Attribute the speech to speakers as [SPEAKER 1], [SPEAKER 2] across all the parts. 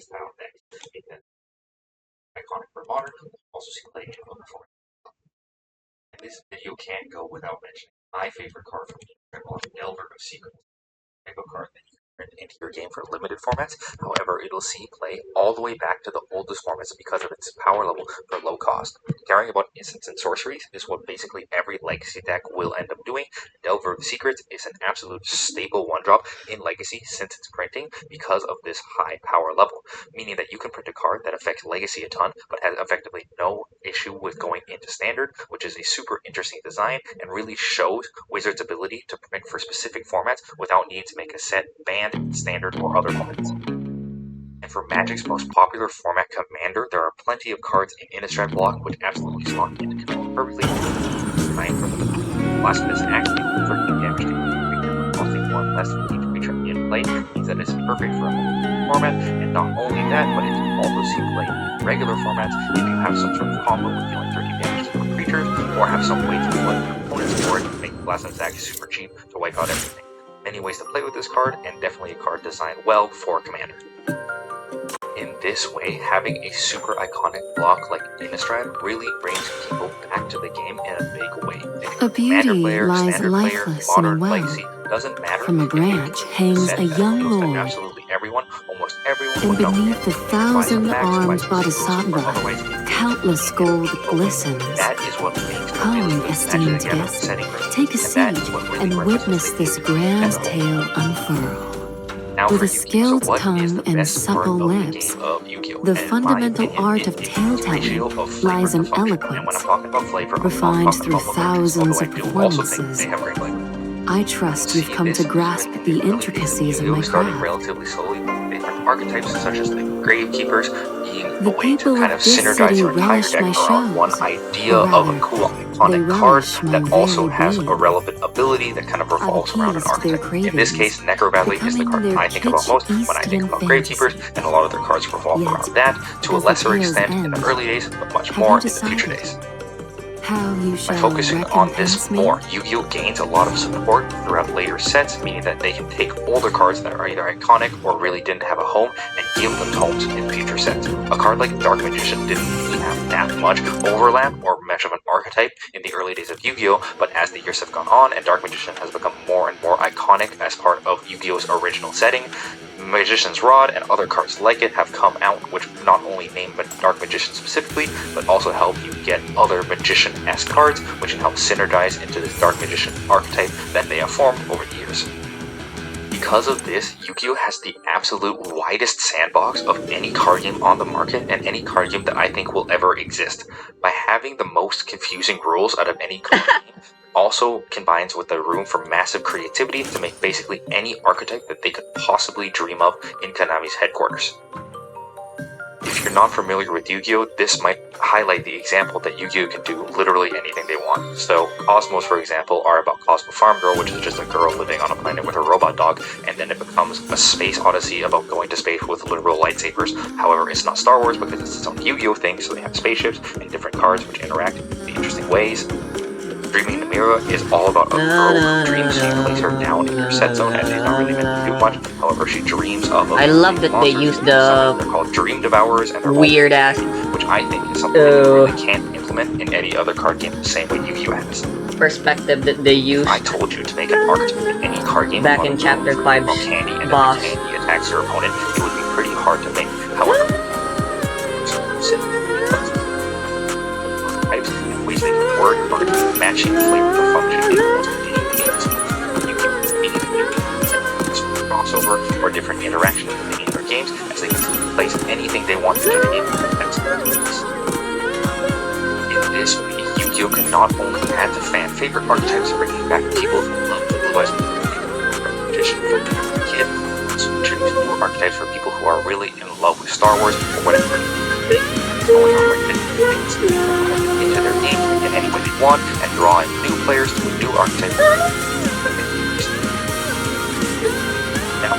[SPEAKER 1] style deck. Because iconic for modern, also see play in before. And this video can't go without mentioning my favorite card from the Delver of Secrets. A card that you can print into your game for limited formats. However, it'll see play all the way back to the oldest formats because of its power level for low cost. Caring about instants and sorceries is what basically every Legacy deck will end up doing. Delver of Secrets is an absolute staple one-drop in Legacy since its printing because of this high power level, meaning that you can print a card that affects Legacy a ton, but has effectively no issue with going into Standard, which is a super interesting design and really shows Wizards' ability to print for specific formats without needing to make a set banned, Standard, or other formats. And for Magic's most popular format, Commander, there are plenty of cards in Innistrad block which absolutely slot into Commander perfectly. Designed for the blasphemous actually for damage to each creature, costing 1 less for each creature in play, means that it's perfect for a multiple format, and not only that, but it can also see play in regular formats if you have some sort of combo with dealing 13 damage to your creatures, or have some way to flood your opponent's board to make the blasphemous act super cheap to wipe out everything. Many ways to play with this card, and definitely a card designed well for Commander. In this way, having a super iconic block like Innistrad really brings people back to the game in a big way.
[SPEAKER 2] A beauty
[SPEAKER 1] player,
[SPEAKER 2] lies
[SPEAKER 1] player,
[SPEAKER 2] lifeless
[SPEAKER 1] modern,
[SPEAKER 2] in a well.
[SPEAKER 1] Legacy, doesn't matter.
[SPEAKER 2] From a branch hangs a young lord,
[SPEAKER 1] absolutely everyone, almost everyone,
[SPEAKER 2] and beneath the 1,000-armed bodhisattva, countless gold glistens.
[SPEAKER 1] That is what makes
[SPEAKER 2] Come, esteemed guest, take a seat and witness this grand tale unfurl. With a skilled tongue and supple lips, the fundamental art of tale-telling lies in eloquence, refined through thousands of performances. I trust you've come to grasp the intricacies of my craft.
[SPEAKER 1] Relatively slowly with different archetypes such as the Gravekeepers being
[SPEAKER 2] the
[SPEAKER 1] a way to kind of synergize your entire deck around one idea of a cool iconic card that also has a relevant ability that kind of revolves around an archetype. In this case, Necrovalley is the card I think about most when I think about Gravekeepers, and a lot of their cards revolve around that, to a lesser extent in the early days, but much more in the future days. By focusing on this more, Yu-Gi-Oh! Gains a lot of support throughout later sets, meaning that they can take older cards that are either iconic or really didn't have a home and give them homes in future sets. A card like Dark Magician didn't really have that much overlap or much of an archetype in the early days of Yu-Gi-Oh! But as the years have gone on and Dark Magician has become more and more iconic as part of Yu-Gi-Oh!'s original setting, Magician's Rod and other cards like it have come out, which not only name Dark Magician specifically, but also help you get other Magician-esque cards, which can help synergize into this Dark Magician archetype that they have formed over the years. Because of this, Yu-Gi-Oh! Has the absolute widest sandbox of any card game on the market, and any card game that I think will ever exist. By having the most confusing rules out of any card game, also combines with the room for massive creativity to make basically any archetype that they could possibly dream of in Konami's headquarters. If you're not familiar with Yu-Gi-Oh!, this might highlight the example that Yu-Gi-Oh! Can do literally anything they want. So, Cosmos, for example, are about Cosmo Farm Girl, which is just a girl living on a planet with her robot dog, and then it becomes a space odyssey about going to space with literal lightsabers. However, it's not Star Wars because it's its own Yu-Gi-Oh! Thing, so they have spaceships and different cards which interact in interesting ways. Dreaming in the Mirror is all about a girl who dreams you place her down in your set zone, and she's not really meant to do much. However, she dreams of
[SPEAKER 3] I love that they use the
[SPEAKER 1] they're called Dream Devourers, and they're
[SPEAKER 3] weird ass,
[SPEAKER 1] which I think is something that you really can't implement in any other card game the same way Yu-Gi-Oh! Has.
[SPEAKER 3] Perspective that they use.
[SPEAKER 1] I told you to make an archetype in any card game
[SPEAKER 3] back in Chapter 5's
[SPEAKER 1] Candy, and
[SPEAKER 3] boss.
[SPEAKER 1] every Candy attacks your opponent, it would be pretty hard to make. However, types and ways they can work are matching flavor to function in crossover or different interactions between their games, as they can place anything they want to do in In this way, Yu-Gi-Oh! Can not only add to fan favorite archetypes, bringing back people who love the otherwise magician from the kid, also introduce new archetypes for people who are really in love with Star Wars or whatever. Going on right into their game in any way they want, and drawing new players to a new archetype. Now,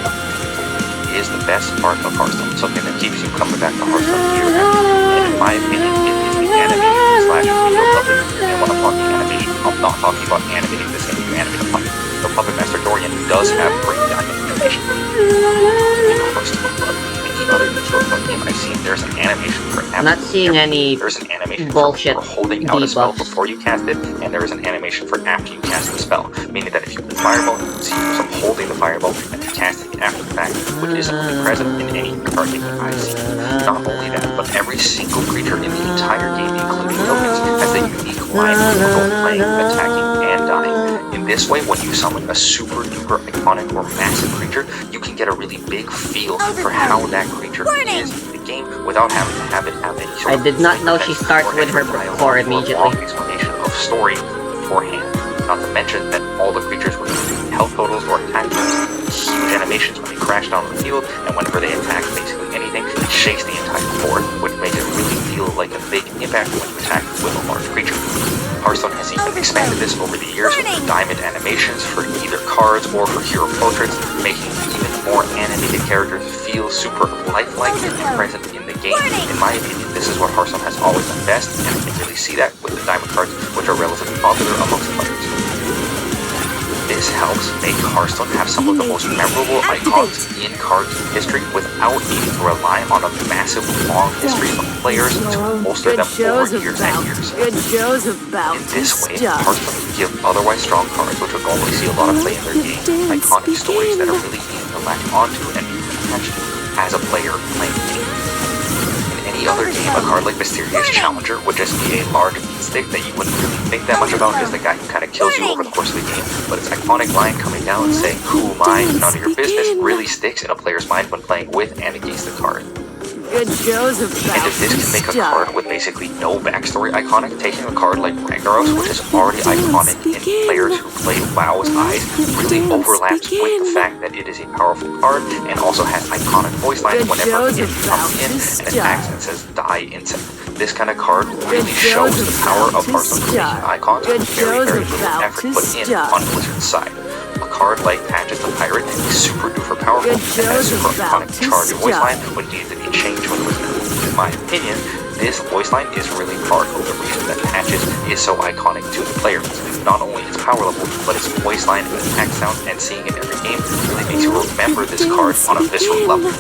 [SPEAKER 1] is the best part of Hearthstone, something that keeps you coming back to Hearthstone year after year, and in my opinion, it is the animation / video puppet. And when I'm talking animation, I'm not talking about animating the same way you animate a puppet. The Puppet Master Dorian does have great animation. In Hearthstone, any other Yu-Gi-Oh card game I've seen, there's an animation for
[SPEAKER 3] I'm not seeing any
[SPEAKER 1] there's an animation
[SPEAKER 3] bullshit
[SPEAKER 1] for holding out a spell
[SPEAKER 3] debuffs.
[SPEAKER 1] before you cast it, and there is an animation for after you cast the spell, meaning that if you play Fireball, you see yourself holding the Fireball and then casting it after the fact, which isn't really present in any card game I've seen. Not only that, but every single creature in the entire game, including tokens, has a unique line for both playing, attacking, and dying. In this way, when you summon a super duper iconic or massive creature, you can get a really big feel for how that creature is in the game without having to have it have any sort of
[SPEAKER 3] I did not know she starts with her core immediately.
[SPEAKER 1] long explanation of story beforehand. Not to mention that all the creatures with health totals or attack totals, huge animations when they crash down the field, and whenever they attack basically anything, it shakes the entire board, which makes it really feel like a big impact when you attack with a large creature. Hearthstone has even expanded this over the years with the diamond animations for either cards or for hero portraits, making even more animated characters feel super lifelike and present in the game. In my opinion, this is what Hearthstone has always done best, and I can really see that with the diamond cards, which are relatively popular amongst players. This helps make Hearthstone have some of the most memorable icons in card history without needing to rely on a massive long history of players to bolster them over years and years. In this way, Hearthstone can give otherwise strong cards, which would normally see a lot of play in their game, iconic stories that are really easy to latch onto and be attached to as a player playing the game. In any other game, a card like Mysterious Challenger would just be a large stick that you wouldn't really think that much about, is the guy who kind of kills you over the course of the game, but its iconic line coming down and saying, "Who am I? None of your business," really sticks in a player's mind when playing with and against the card. And if this can make a card with basically no backstory iconic, taking a card like Ragnaros, which is already iconic in players who play WoW's eyes, really overlaps with the fact that it is a powerful card and also has iconic voice lines whenever it comes in and attacks and says "Die Insect." This kind of card really shows the power of Hearthstone creating icons with very, very little effort put in on Blizzard's side. A card like Patches the Pirate is super duper powerful and has a super iconic charge voice line when needed to be changed when it was new. In my opinion, this voice line is really part of the reason that Patches is so iconic to the players. Not only its power level, but its voice line and attack sound, and seeing it in every game really makes you remember this card on a visceral level.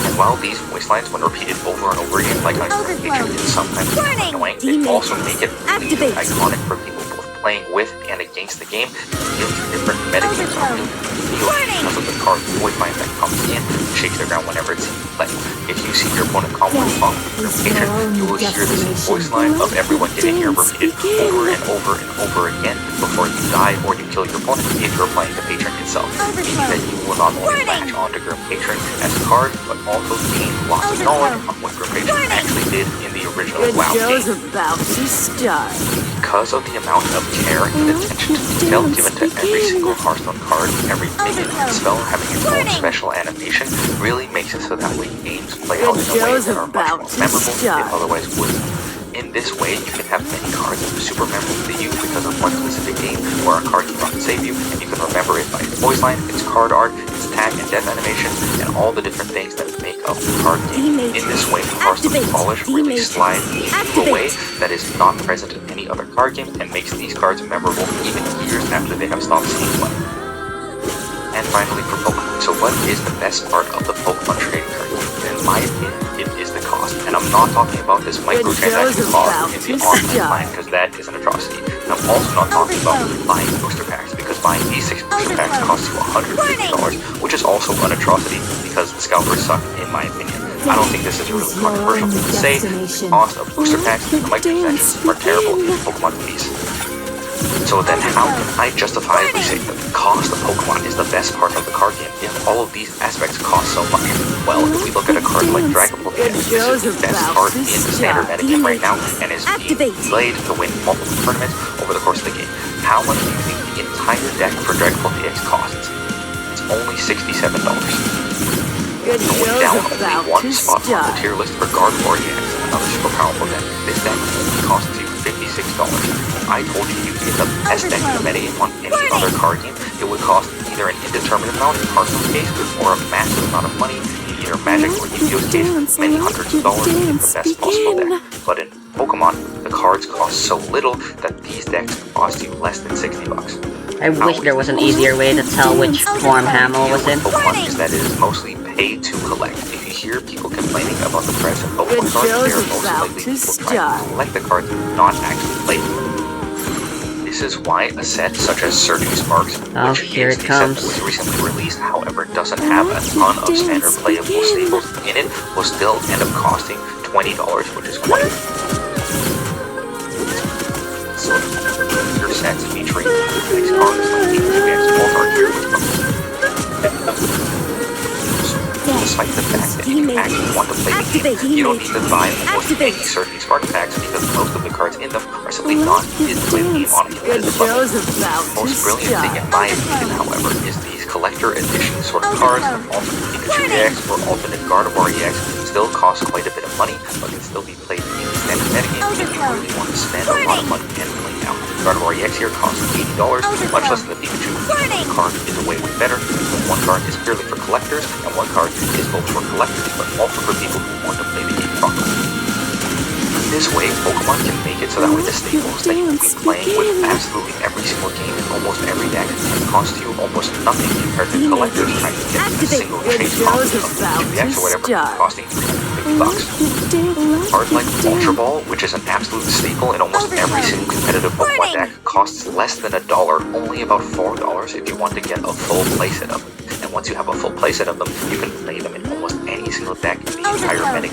[SPEAKER 1] And while these voice lines, when repeated over and over again, like on your picture, can sometimes be annoying, they also make it really iconic for people both playing with and against the game. Dealing with different metagames are really feel because of the card's voice line that comes in and shakes the ground whenever it's in play. If you see your opponent combo off your patron, you will hear this voice line of everyone getting here repeated over and over and over again before you die or you kill your opponent if you're playing the patron itself, meaning that you will not only latch onto your patron as a card, but also gain lots of knowledge on what your patron actually did in the original WoW game. Because of the amount of care and attention to detail given to every single Hearthstone card, every minion and spell having its own special animation really makes it so that way games play out in a way that are much more memorable than they otherwise would. In this way, you can have many cards that are super memorable to you because of one specific game where a card cannot save you, and you can remember it by its voice line, its card art, its attack and death animations, and all the different things that make up the card game. In this way, Hearthstone's polish really slides into a way that is not present in any other card game and makes these cards memorable even years after they have stopped seeing play. And finally, for Pokemon. So what is the best part of the Pokemon trading card game? In my opinion, it is the cost. And I'm not talking about this microtransaction cost in the online line, because that is an atrocity. And I'm also not talking about buying booster packs, because buying these 6 booster packs costs you $150, which is also an atrocity because the scalpers suck, in my opinion. I don't think this is a really controversial thing to say. The cost of booster packs and microtransactions are terrible in Pokemon movies. So then how can I justifiably say that the cost of Pokemon is the best part of the card game if all of these aspects cost so much? Well, if we look at a card like Dragon Ball, this is the best card in the standard metagame right now and is being played to win multiple tournaments over the course of the game. How much do you think the entire deck for Dragon Ball DX costs? It's only $67. Going down only one spot on the tier list for Gardevoir EX, another super powerful deck, this deck only costs you $56. If I told you you could get the best deck in the metagame on any other card game, it would cost either an indeterminate amount in Hearthstone's case or a massive amount of money in either Magic or Yu-Gi-Oh's case, many hundreds of dollars to get the best possible deck. But in Pokemon, the cards cost so little that these decks cost you less than $60.
[SPEAKER 3] I wish there was an easier way to tell which form Hamel was in.
[SPEAKER 1] Pokemon is that it is mostly pay to collect. If you hear people complaining about the price of Pokemon cards, they are most likely people trying to collect the cards, not actually play them. This is why a set such as Surging Sparks, which is the set that was recently released, however doesn't have a ton of standard playable staples in it, will still end up costing $20, which is quite so your sets featuring nice cards like Pikachu Pulsar here, despite the fact that you actually want to play the game, you don't need to buy almost any Surging Spark packs because most of the cards in them are simply not needed to play the game on a competitive level. The most brilliant thing in my opinion, however, is these collector edition sort of cards. Alternate Pikachu EX or alternate Gardevoir EX still cost quite a bit of money, but can still be played in the standard metagame if you really want to spend a lot of money and play now. Gardevoir EX here costs $80, much less than the Pikachu. One card is way better. One card is purely for collectors, and one card is both for collectors, but also for people who want to play the game properly. This way, Pokemon can make it so that way the staples that you will be playing with absolutely every single game in almost every deck can cost you almost nothing compared to collectors trying to get a single chase copy of the GPX or whatever costing $350. Cards like Ultra Ball, which is an absolute staple in almost every single competitive Pokemon deck, costs less than $1, only about $4 if you want to get a full playset of them. And once you have a full playset of them, you can play them in almost any single deck in the entire metagame.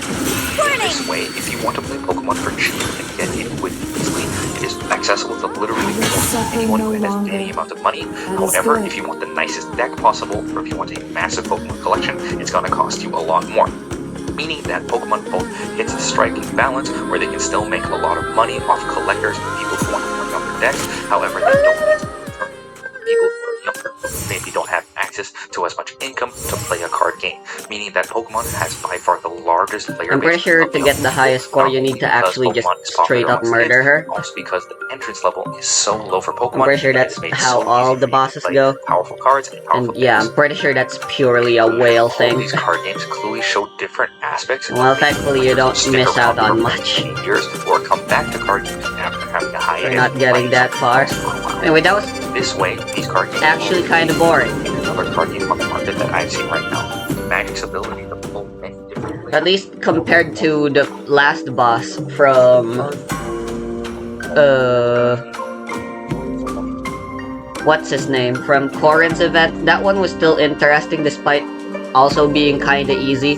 [SPEAKER 1] This way, if you want to play Pokemon for cheap and get it quickly easily, it is accessible to literally almost anyone who has any amount of money. However, if you want the nicest deck possible, or if you want a massive Pokemon collection, it's gonna cost you a lot more. Meaning that Pokemon both hits a striking balance where they can still make a lot of money off collectors and people who want to play younger decks. However, they don't need to people who are younger, maybe don't have access to as much income to play a card game, meaning that Pokemon has by far the largest player base.
[SPEAKER 3] I'm pretty sure to get the highest score you need to actually just straight up murder her.
[SPEAKER 1] Also because the entrance level is so low for Pokemon.
[SPEAKER 3] I'm pretty sure that's how all the bosses go.
[SPEAKER 1] Powerful cards and powerful
[SPEAKER 3] decks. Yeah, I'm pretty sure that's purely a whale thing.
[SPEAKER 1] All these card games clearly show different aspects.
[SPEAKER 3] Well, thankfully you don't miss out on much.
[SPEAKER 1] Years or come back to card games after having a high end.
[SPEAKER 3] We're not getting that far. Anyway, that was
[SPEAKER 1] this way. These card games
[SPEAKER 3] actually kind of boring.
[SPEAKER 1] Another card game on the market that I've seen right now. Magic's ability to pull many different ways.
[SPEAKER 3] At least compared to the last boss from what's his name? From Corin's event. That one was still interesting despite also being kinda easy.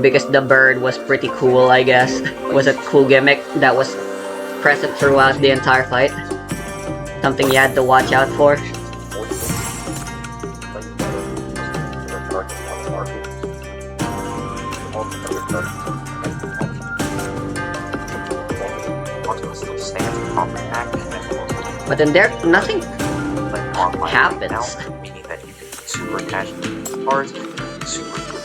[SPEAKER 3] Because the bird was pretty cool, I guess. It was a cool gimmick that was present throughout the entire fight. Something you had to watch out for. But then there, nothing happens.
[SPEAKER 1] Meaning that you can be super attached to cards, super good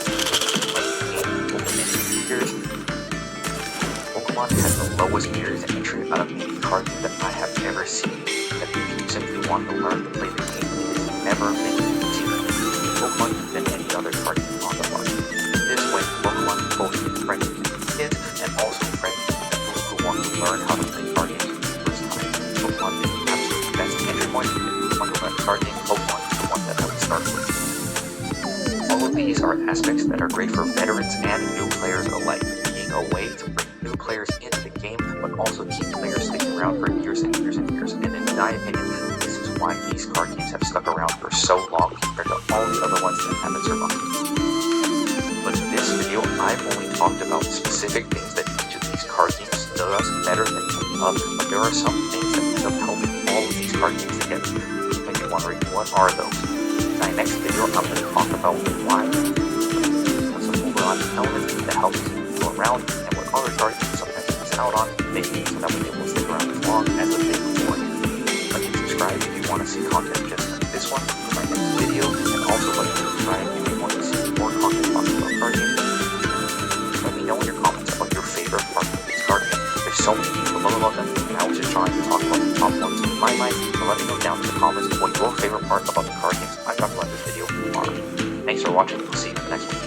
[SPEAKER 1] Pokemon has the lowest barriers to entry out of any card game that I have ever seen. That if you simply want to learn to play the game, it is never been easier to play Pokemon than any other card game on the market. This way, Pokemon is both friendly to kids and also friendly to those who want to learn how to play card games for the first time. Pokemon is the absolute best entry point. If you want to learn card game, Pokemon is the one that I would start with. All of these are aspects that are great for veterans and new players alike, being a way to bring new players into the game, but also keep players sticking around for years and years and years. And in my opinion, this is why these card games have stuck around for so long compared to all the other ones that haven't survived. But in this video, I've only talked about specific things that each of these card games does better than any other, but there are some things that end up helping all of these card games together. You may be wondering, what are those? In my next video, I'm going to talk about why. Some overarching elements that help people around and what other card games sometimes miss out on, making it so that we will stick around as long as the day before. Like and subscribe if you want to see content just like this one for my next video, and also like and subscribe if you want to see more content talking about card games. Let me know in your comments about your favorite part of these card games. There's so many things to love about them, and I was just trying to talk about the top ones in my mind, so let me know down in the comments what your favorite part about the card games I talked about in this video are. Thanks for watching, we'll see you in the next one.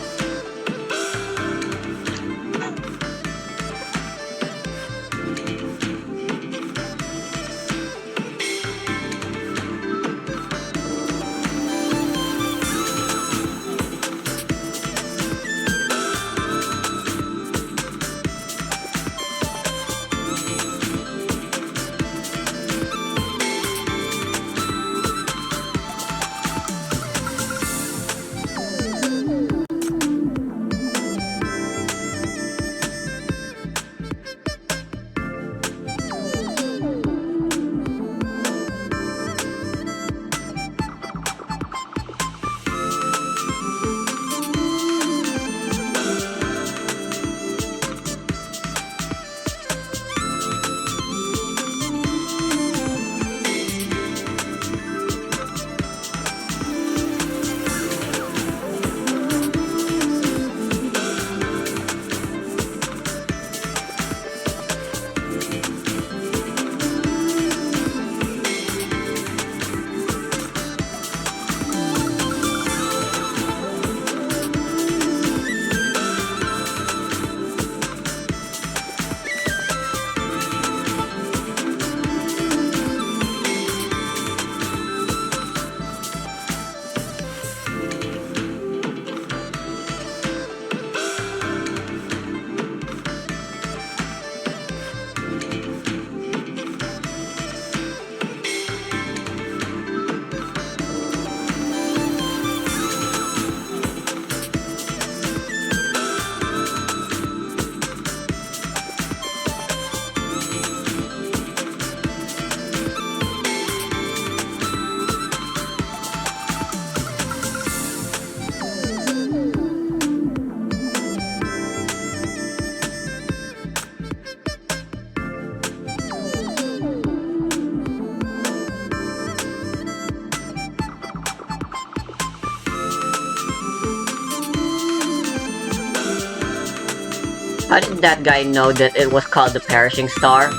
[SPEAKER 3] How did that guy know that it was called the Perishing Star?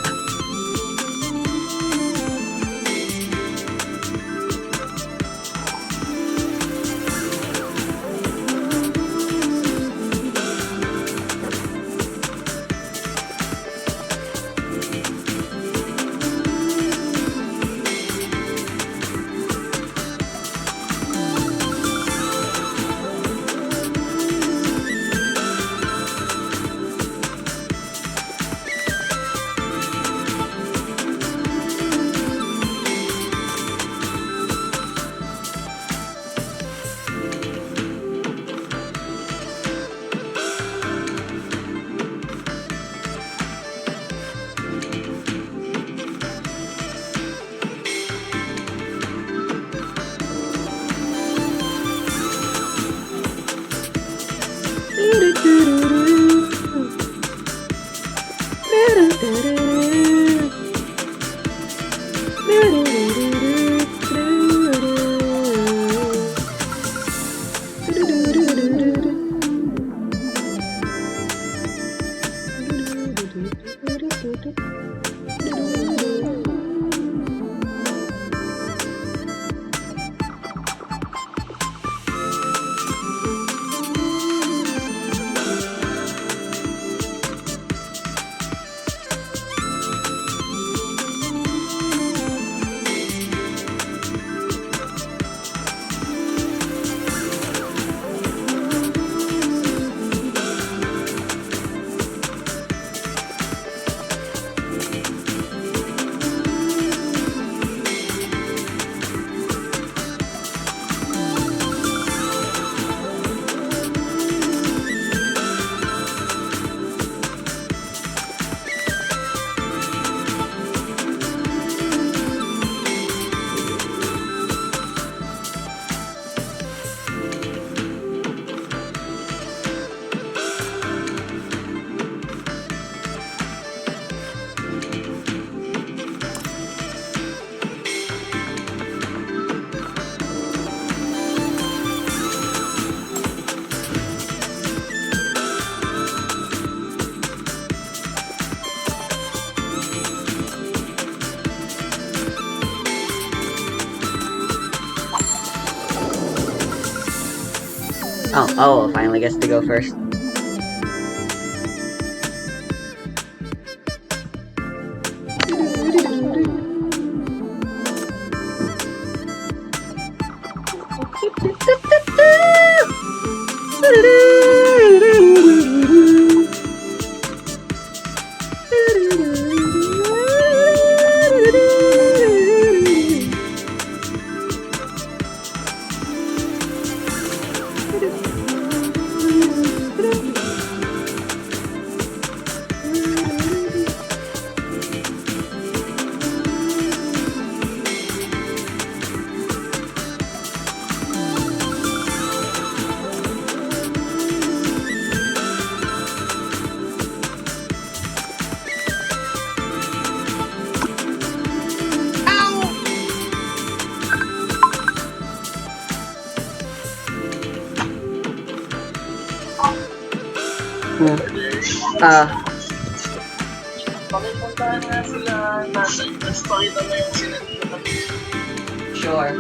[SPEAKER 3] Oh, finally gets to go first.
[SPEAKER 4] Pakipuntahan nga sila natin, tapos pakita mo yung sinandihan.
[SPEAKER 3] Sure.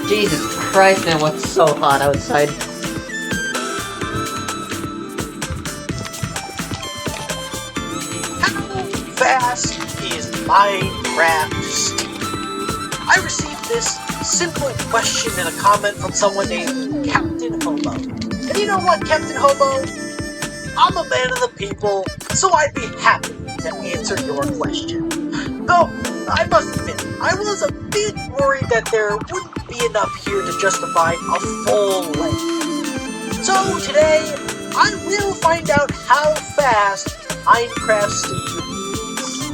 [SPEAKER 3] Jesus Christ, man, what's so hot outside?
[SPEAKER 5] How fast is Minecraft Steam? I received this simple question in a comment from someone named Captain Hobo. And you know what, Captain Hobo? I'm a man of the people, so I'd be happy to answer your question. Though, I must admit, I was a bit worried that there wouldn't be enough here to justify a full length. So today, I will find out how fast Minecraft Steam is,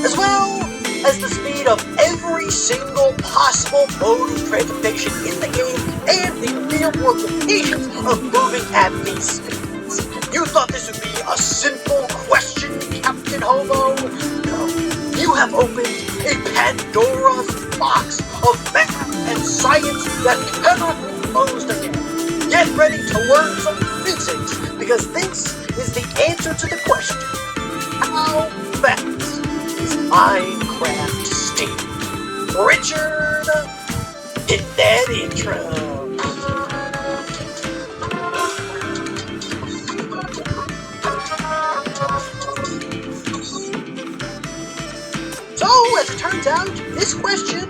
[SPEAKER 5] as well as the speed of every single possible mode of transportation in the game and the real-world limitations of moving at these speeds. You thought this would be a simple question, Captain Hobo? No. You have opened a Pandora's box of math and science that cannot be closed again. Get ready to learn some physics, because this is the answer to the question: how fast is Minecraft Steam? Richard, hit that intro. So, as it turns out, this question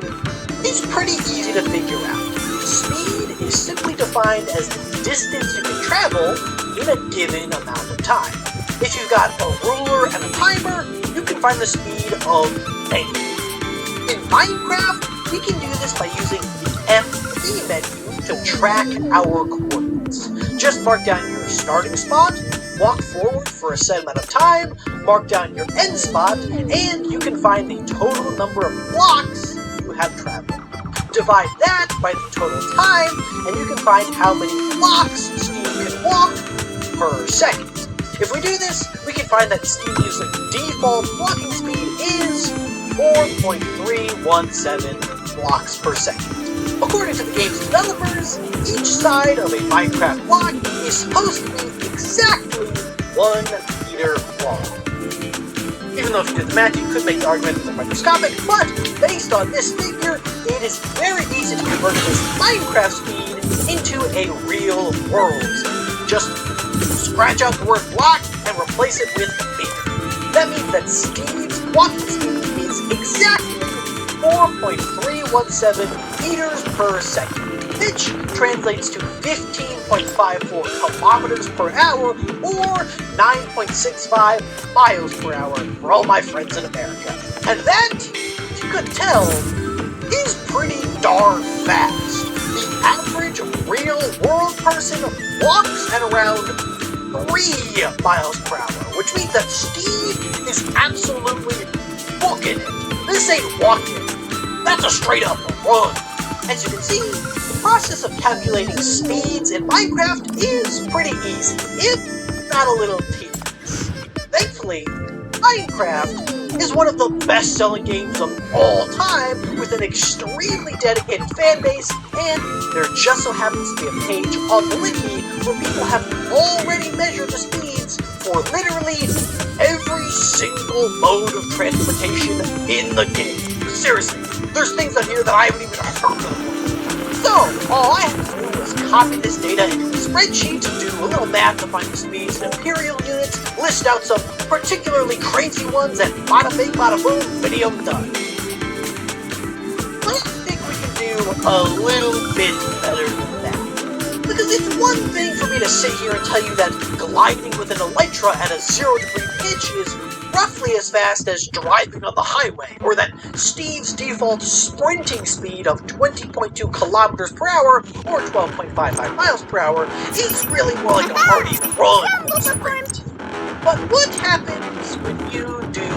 [SPEAKER 5] is pretty easy to figure out. Speed is simply defined as the distance you can travel in a given amount of time. If you've got a ruler and a timer, you can find the speed of anything. In Minecraft, we can do this by using the FE menu to track our coordinates. Just mark down your starting spot, walk forward for a set amount of time, mark down your end spot, and you can find the total number of blocks you have traveled. Divide that by the total time, and you can find how many blocks Steam can walk per second. If we do this, we can find that Steam's default walking speed is 4.317 blocks per second. According to the game's developers, each side of a Minecraft block is supposed to be exactly 1 meter long. Even though if you did the math, you could make the argument that they're microscopic, but based on this figure, it is very easy to convert this Minecraft speed into a real world speed. Just scratch out the word block and replace it with meter. That means that Steve's walking speed is exactly 4.317 meters per second, which translates to 15.54 kilometers per hour or 9.65 miles per hour for all my friends in America. And that, if you couldn't tell, is pretty darn fast. The average real-world person walks at around 3 miles per hour, which means that Steve is absolutely booking it. This ain't walking. That's a straight-up run. As you can see, the process of calculating speeds in Minecraft is pretty easy, if not a little tedious. Thankfully, Minecraft is one of the best-selling games of all time, with an extremely dedicated fan base, and there just so happens to be a page on the wiki where people have already measured the speeds for literally every single mode of transportation in the game. Seriously, there's things on here that I haven't even heard of. So, all I have to do is copy this data into a spreadsheet, do a little math to find the speeds in imperial units, list out some particularly crazy ones, and bada bing, bada boom, video done. I think we can do a little bit better than that. Because it's one thing for me to sit here and tell you that gliding with an elytra at a 0-degree pitch is roughly as fast as driving on the highway, or that Steve's default sprinting speed of 20.2 kilometers per hour, or 12.55 miles per hour, is really more like a hearty run than a sprint. But what happens when you do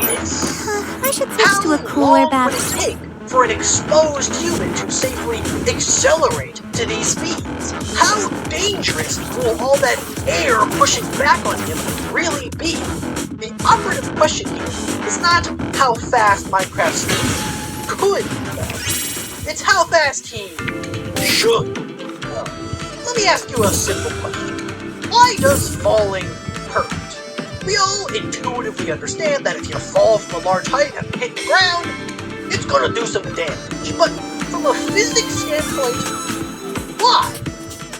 [SPEAKER 5] this?
[SPEAKER 2] I should switch to a cooler
[SPEAKER 5] How long would it
[SPEAKER 2] bath.
[SPEAKER 5] take for an exposed human to safely accelerate to these speeds? How dangerous will all that air pushing back on him really be? The operative question here is not how fast Minecraft Steve could go. It's how fast he should go. Let me ask you a simple question. Why does falling hurt? We all intuitively understand that if you fall from a large height and hit the ground, it's gonna do some damage. But from a physics standpoint, why?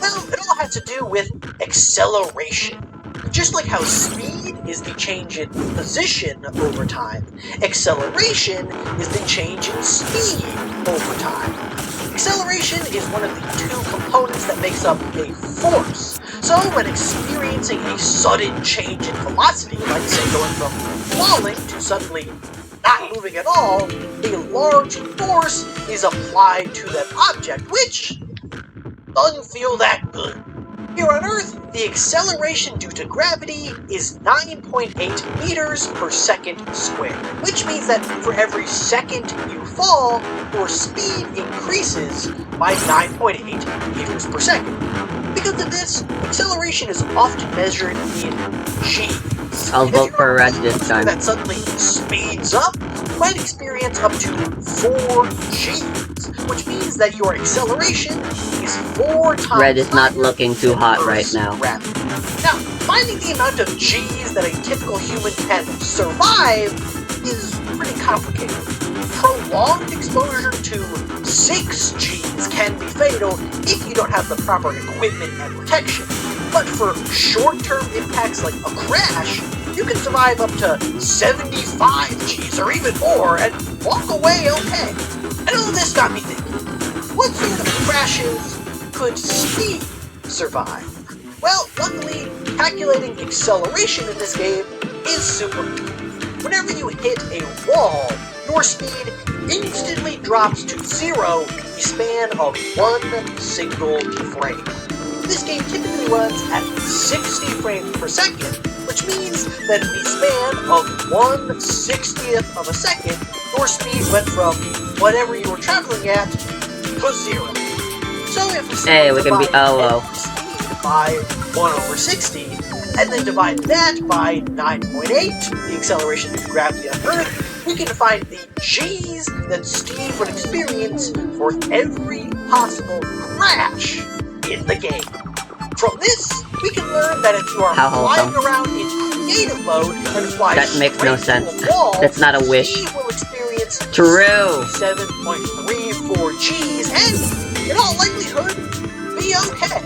[SPEAKER 5] Well, it all has to do with acceleration. Just like how speed is the change in position over time, acceleration is the change in speed over time. Acceleration is one of the two components that makes up a force. So when experiencing a sudden change in velocity, like say going from falling to suddenly not moving at all, a large force is applied to that object, which doesn't feel that good. Here on Earth, the acceleration due to gravity is 9.8 meters per second squared, which means that for every second you fall, your speed increases by 9.8 meters per second. Because of this, acceleration is often measured in g's.
[SPEAKER 3] I'll vote for red this time.
[SPEAKER 5] That suddenly speeds up, you might experience up to 4 g's, which means that your acceleration is 4 times.
[SPEAKER 3] Red is not looking too hot right now.
[SPEAKER 5] Gravity. Now, finding the amount of g's that a typical human can survive is pretty complicated. Prolonged exposure to 6 g's can be fatal if you don't have the proper equipment and protection. But for short-term impacts like a crash, you can survive up to 75 g's or even more and walk away okay. And all this got me thinking, what sort of crashes could Steve survive? Well, luckily, calculating acceleration in this game is super easy. Whenever you hit a wall, your speed instantly drops to 0 in the span of 1 single frame. This game typically runs at 60 frames per second, which means that in the span of 1/60th of a second, your speed went from whatever you were traveling at to 0. So if we
[SPEAKER 3] can be
[SPEAKER 5] speed by 1/60, and then divide that by 9.8, the acceleration due to gravity on Earth, we can find the g's that Steve would experience for every possible crash in the game. From this, we can learn that if you are flying around in creative mode and fly
[SPEAKER 3] that makes no sense.
[SPEAKER 5] to a wall,
[SPEAKER 3] That's not a wish.
[SPEAKER 5] Steve will experience
[SPEAKER 3] True.
[SPEAKER 5] 7.34 g's and, in all likelihood, be okay.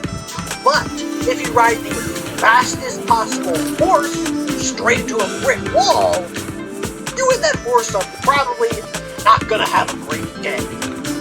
[SPEAKER 5] But if you ride the fastest possible horse straight into a brick wall, you and that horse are probably not gonna have a great day.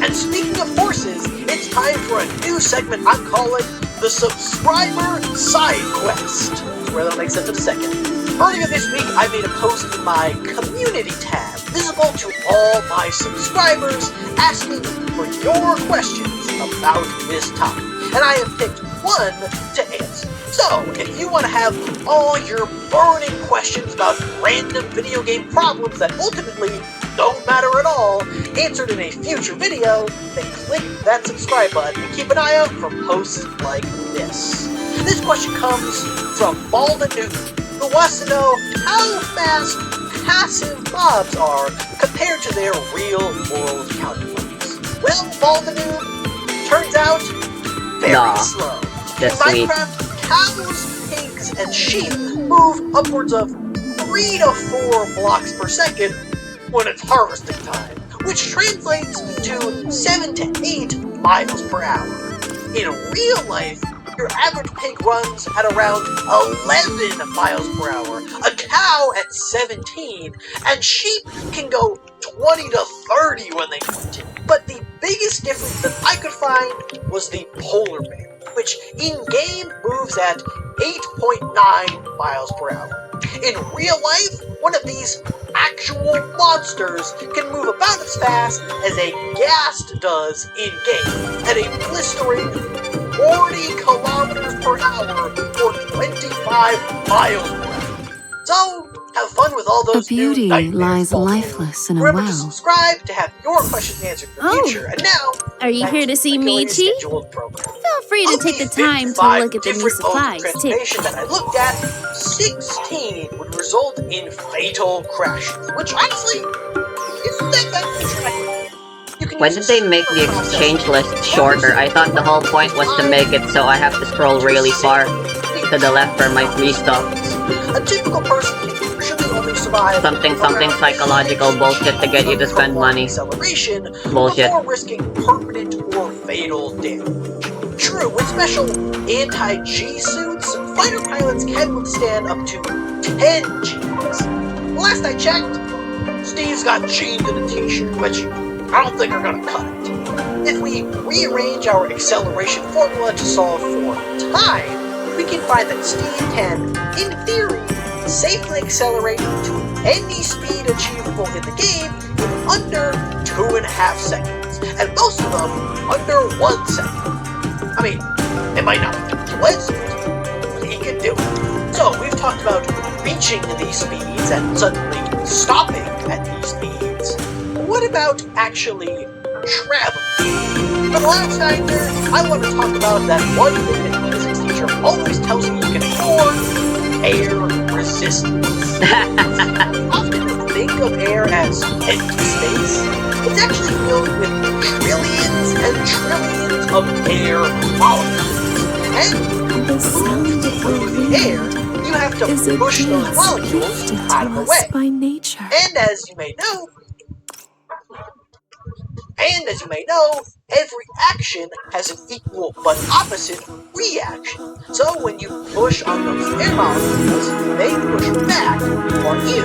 [SPEAKER 5] And speaking of horses, it's time for a new segment I'm calling the Subscriber Side Quest. Where that'll make sense in a second. Earlier this week, I made a post in my community tab, visible to all my subscribers, asking for your questions about this topic. And I have picked one to answer. So, if you want to have all your burning questions about random video game problems that ultimately don't matter at all answered in a future video, then click that subscribe button and keep an eye out for posts like this. This question comes from Baldanoo, who wants to know how fast passive mobs are compared to their real-world counterparts. Well, Baldanoo, turns out, very slow. In Minecraft, cows, pigs, and sheep move upwards of 3 to 4 blocks per second when it's harvesting time, which translates to 7 to 8 miles per hour. In real life, your average pig runs at around 11 miles per hour, a cow at 17, and sheep can go 20 to 30 when they want to. But the biggest difference that I could find was the polar bear, which in-game moves at 8.9 miles per hour. In real life, one of these actual monsters can move about as fast as a ghast does in-game at a blistering 40 kilometers per hour or 25 miles per hour. So, have fun with all those
[SPEAKER 2] beauty
[SPEAKER 5] new
[SPEAKER 2] lies lifeless in a
[SPEAKER 5] Remember to
[SPEAKER 2] well.
[SPEAKER 5] subscribe to have your questions answered in the future. And now,
[SPEAKER 6] are you here to see Michi? Feel free to take the time to look at the new supplies, too.
[SPEAKER 5] That I looked at, 16 would result in fatal crashes, which honestly isn't that bad to try.
[SPEAKER 3] Why did they make the exchange list shorter? I thought the whole point was to make it so I have to scroll really far to the left for my free stuff.
[SPEAKER 5] A typical person can usually only survive
[SPEAKER 3] Something
[SPEAKER 5] around
[SPEAKER 3] psychological bullshit to get you to spend money.
[SPEAKER 5] Acceleration
[SPEAKER 3] Bullshit.
[SPEAKER 5] before risking permanent or fatal damage. True, with special anti-G suits, fighter pilots can withstand up to 10 Gs. Last I checked, Steve's got G to the t-shirt, which I don't think are gonna cut it. If we rearrange our acceleration formula to solve for time, we can find that Steve can, in theory, safely accelerate to any speed achievable in the game in under 2.5 seconds, and most of them under 1 second. I mean, it might not be pleasant, but he can do it. So, we've talked about reaching these speeds and suddenly stopping at these speeds. What about actually traveling? For the last nightmare, I want to talk about that one thing that the physics teacher always tells me you can ignore: air resistance. We often think of air as empty space. It's actually filled with trillions and trillions of air molecules. And to move through the air, you have to push those molecules out of the way. And as you may know, every action has an equal but opposite reaction. So when you push on those air molecules, they push back on you.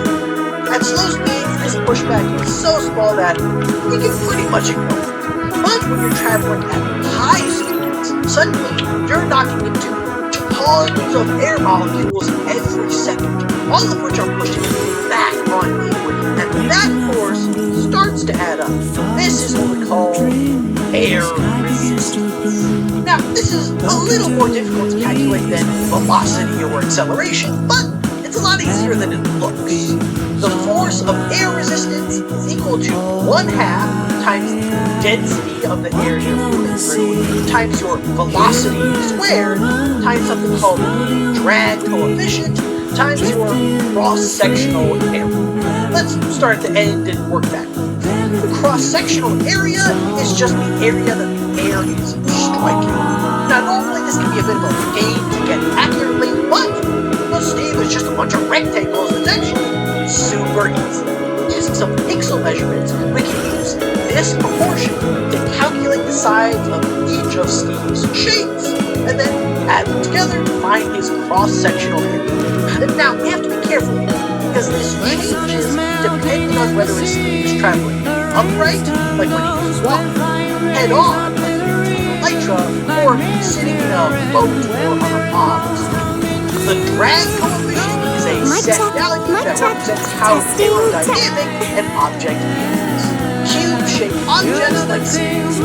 [SPEAKER 5] At slow speeds, this pushback is so small that you can pretty much ignore it. But when you're traveling at high speeds, suddenly you're knocking into tons of air molecules every second, all of which are pushing back on you, and that force starts to add up. This is what we call air resistance. Now, this is a little more difficult to calculate than velocity or acceleration, but it's a lot easier than it looks. The force of air resistance is equal to 1/2 times the density of the air you're moving through times your velocity squared times something called drag coefficient times your cross-sectional area. Let's start at the end and work backwards. The cross-sectional area is just the area that the air is striking. Now, normally this can be a bit of a pain to get accurately, but because Steve is just a bunch of rectangles, it's actually super easy. Using some pixel measurements, we can use this proportion to calculate the sides of each of Steve's shapes, and then add them together to find his cross-sectional area. Now, we have to be careful here, because this changes depending on whether Steve is traveling upright, like when he's walking, head-on, like in Elytra, or sitting in a boat or on a pond. The drag coefficient is a set value that represents how aerodynamic an object is. Cube-shaped objects like Steve's